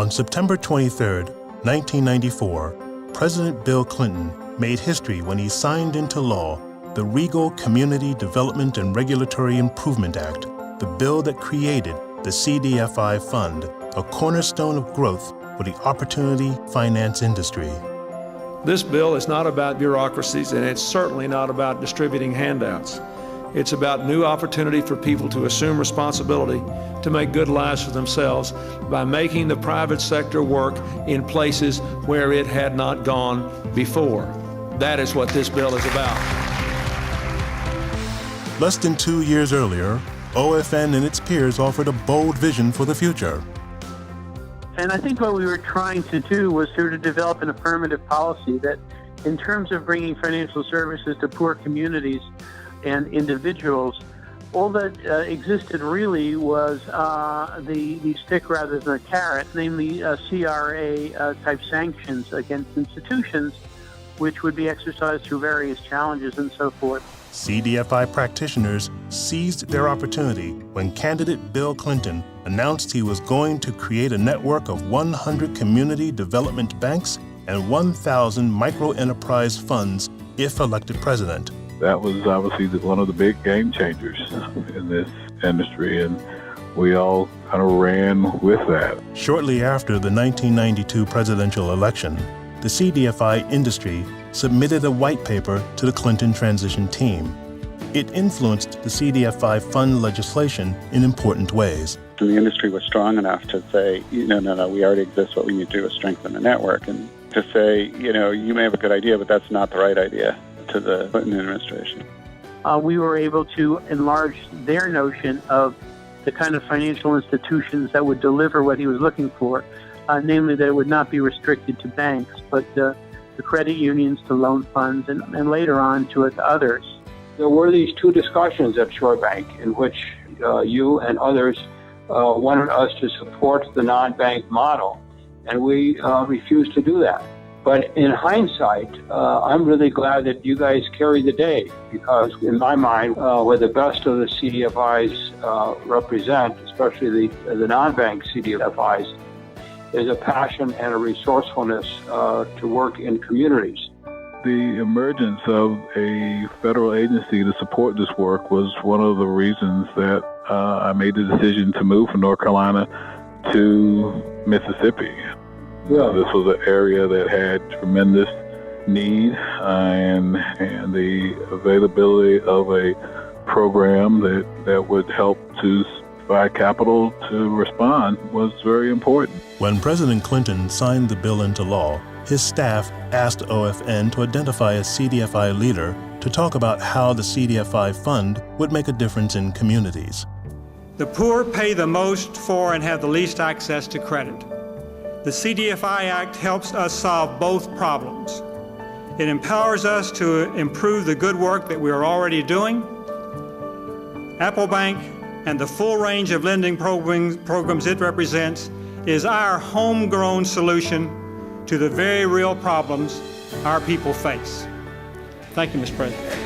On September 23, 1994, President Bill Clinton made history when he signed into law the Regal Community Development and Regulatory Improvement Act, the bill that created the CDFI Fund, a cornerstone of growth for the opportunity finance industry. This bill is not about bureaucracies, and it's certainly not about distributing handouts. It's about new opportunity for people to assume responsibility to make good lives for themselves by making the private sector work in places where it had not gone before. That is what this bill is about. Less than 2 years earlier, OFN and its peers offered a bold vision for the future. And I think what we were trying to do was to develop an affirmative policy that, in terms of bringing financial services to poor communities and individuals, all that existed really was the stick rather than the carrot, namely CRA-type sanctions against institutions, which would be exercised through various challenges and so forth. CDFI practitioners seized their opportunity when candidate Bill Clinton announced he was going to create a network of 100 community development banks and 1,000 micro-enterprise funds if elected president. That was obviously one of the big game changers in this industry, and we all kind of ran with that. Shortly after the 1992 presidential election, the CDFI industry submitted a white paper to the Clinton transition team. It influenced the CDFI fund legislation in important ways. And the industry was strong enough to say, no, we already exist. What we need to do is strengthen the network. And to say, you may have a good idea, but that's not the right idea to the Clinton administration. We were able to enlarge their notion of the kind of financial institutions that would deliver what he was looking for, namely that it would not be restricted to banks, but to credit unions, to loan funds, and later on to others. There were these two discussions at Shore Bank in which you and others wanted us to support the non-bank model, and we refused to do that. But in hindsight, I'm really glad that you guys carried the day, because in my mind, what the best of the CDFIs represent, especially the non-bank CDFIs, is a passion and a resourcefulness to work in communities. The emergence of a federal agency to support this work was one of the reasons that I made the decision to move from North Carolina to Mississippi. Yeah. This was an area that had tremendous need, and the availability of a program that would help to provide capital to respond was very important. When President Clinton signed the bill into law, his staff asked OFN to identify a CDFI leader to talk about how the CDFI fund would make a difference in communities. The poor pay the most for and have the least access to credit. The CDFI Act helps us solve both problems. It empowers us to improve the good work that we are already doing. Apple Bank and the full range of lending programs it represents is our homegrown solution to the very real problems our people face. Thank you, Mr. President.